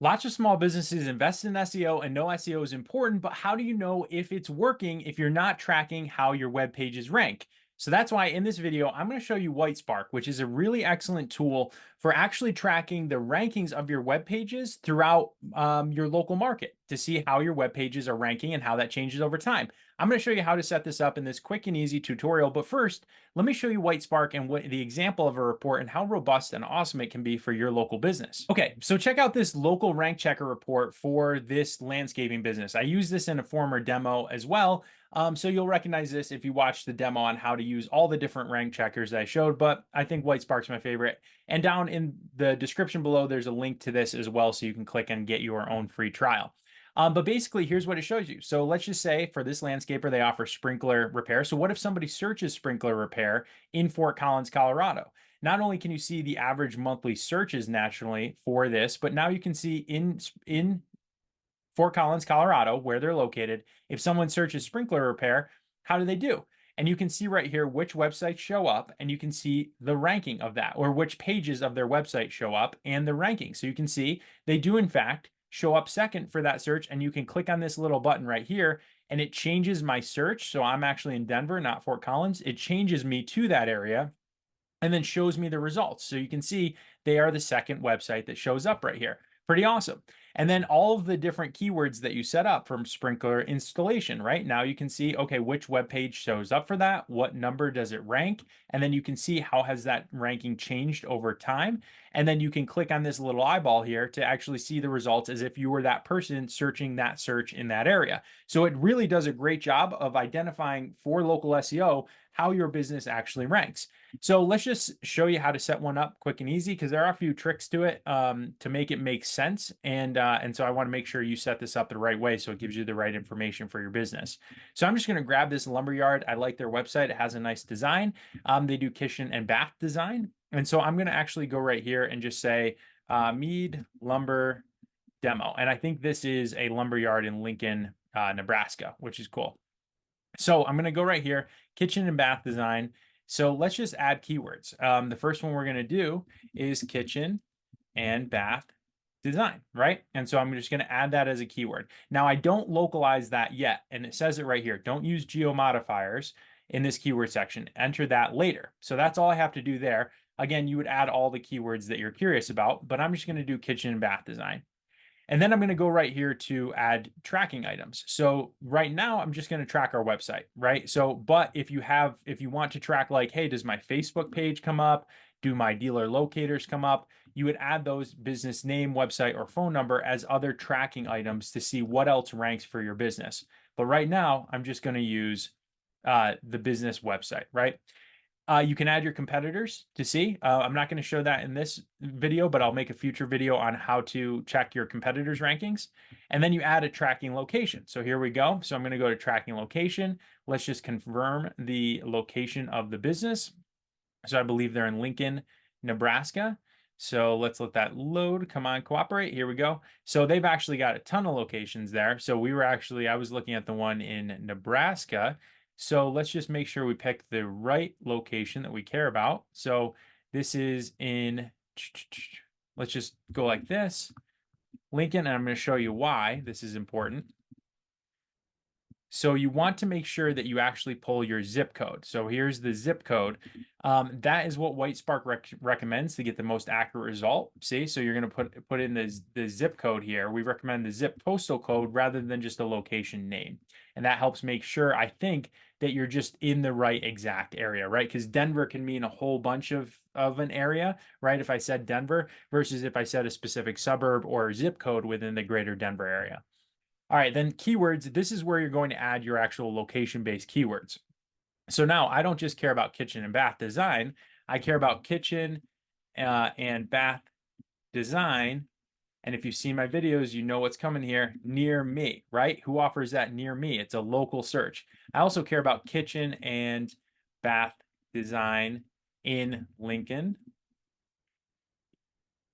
Lots of small businesses invest in SEO and know SEO is important, but how do you know if it's working if you're not tracking how your web pages rank? So that's why in this video, I'm going to show you WhiteSpark, which is a really excellent tool for actually tracking the rankings of your web pages throughout your local market to see how your web pages are ranking and how that changes over time. I'm going to show you how to set this up in this quick and easy tutorial. But first, let me show you WhiteSpark and what the example of a report and how robust and awesome it can be for your local business. Okay, so check out this local rank checker report for this landscaping business. I used this in a former demo as well. So you'll recognize this if you watch the demo on how to use all the different rank checkers that I showed, but I think WhiteSpark's my favorite. And down in the description below, there's a link to this as well, so you can click and get your own free trial. But basically, here's what it shows you. So let's just say for this landscaper, they offer sprinkler repair. So what if somebody searches sprinkler repair in Fort Collins, Colorado? Not only can you see the average monthly searches nationally for this, but now you can see in Fort Collins, Colorado, where they're located, if someone searches sprinkler repair, how do they do? And you can see right here which websites show up, and you can see the ranking of that, or which pages of their website show up and the ranking. So you can see they do, in fact, show up second for that search, and you can click on this little button right here, and it changes my search. So I'm actually in Denver, not Fort Collins. It changes me to that area and then shows me the results. So you can see they are the second website that shows up right here. Pretty awesome. And then all of the different keywords that you set up from sprinkler installation, right? Now you can see, okay, which web page shows up for that? What number does it rank? And then you can see how has that ranking changed over time. And then you can click on this little eyeball here to actually see the results as if you were that person searching that search in that area. So it really does a great job of identifying for local SEO how your business actually ranks. So let's just show you how to set one up quick and easy, because there are a few tricks to it to make it make sense. And so I want to make sure you set this up the right way so it gives you the right information for your business. So I'm just going to grab this lumberyard. I like their website. It has a nice design. They do kitchen and bath design. And so I'm going to actually go right here and just say Mead Lumber Demo. And I think this is a lumberyard in Lincoln, Nebraska, which is cool. So I'm going to go right here, kitchen and bath design. So let's just add keywords. The first one we're going to do is kitchen and bath design, right? And so I'm just going to add that as a keyword. Now I don't localize that yet. And it says it right here. Don't use geo modifiers in this keyword section. Enter that later. So that's all I have to do there. Again, you would add all the keywords that you're curious about, but I'm just going to do kitchen and bath design. And then I'm going to go right here to add tracking items. So right now I'm just going to track our website, right? So, but if you want to track like, hey, does my Facebook page come up? Do my dealer locators come up? You would add those business name, website, or phone number as other tracking items to see what else ranks for your business. But right now I'm just going to use the business website, right? You can add your competitors to see. I'm not going to show that in this video, but I'll make a future video on how to check your competitors' rankings. And then you add a tracking location. So here we go. So I'm going to go to tracking location. Let's just confirm the location of the business. So I believe they're in Lincoln, Nebraska. So let's let that load. Come on, cooperate. Here we go. So they've actually got a ton of locations there. So I was looking at the one in Nebraska. So let's just make sure we pick the right location that we care about. So this is in, let's just go like this, Lincoln, and I'm going to show you why this is important. So you want to make sure that you actually pull your zip code. So here's the zip code. That is what WhiteSpark recommends to get the most accurate result. See, so you're going to put in the zip code here. We recommend the zip postal code rather than just a location name. And that helps make sure, I think, that you're just in the right exact area, right? Because Denver can mean a whole bunch of an area, right? If I said Denver versus if I said a specific suburb or zip code within the greater Denver area. All right, then keywords. This is where you're going to add your actual location-based keywords. So now I don't just care about kitchen and bath design. I care about kitchen and bath design. And if you've seen my videos, you know what's coming here, near me, right? Who offers that near me? It's a local search. I also care about kitchen and bath design in Lincoln,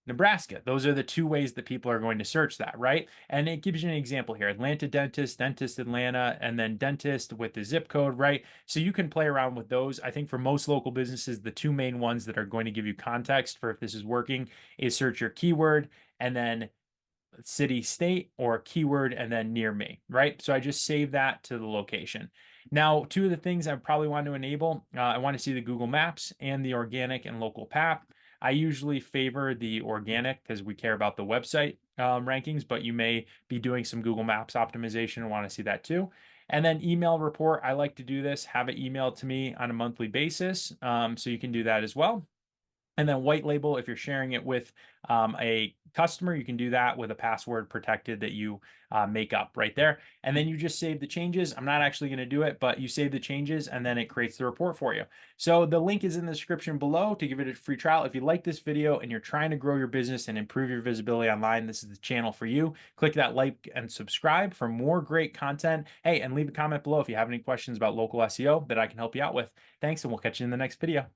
Nebraska. Those are the two ways that people are going to search that, right? And it gives you an example here, Atlanta dentist, dentist Atlanta, and then dentist with the zip code, right? So you can play around with those. I think for most local businesses, the two main ones that are going to give you context for if this is working is search your keyword and then city, state, or keyword, and then near me, right? So I just save that to the location. Now, two of the things I probably want to enable, I want to see the Google Maps and the organic and local path. I usually favor the organic because we care about the website rankings, but you may be doing some Google Maps optimization and want to see that too. And then email report, I like to do this, have it emailed to me on a monthly basis. So you can do that as well. And then white label, if you're sharing it with a customer, you can do that with a password protected that you make up right there. And then you just save the changes. I'm not actually going to do it, but you save the changes and then it creates the report for you. So the link is in the description below to give it a free trial. If you like this video and you're trying to grow your business and improve your visibility online, this is the channel for you. Click that like and subscribe for more great content. Hey, and leave a comment below if you have any questions about local SEO that I can help you out with. Thanks, and we'll catch you in the next video.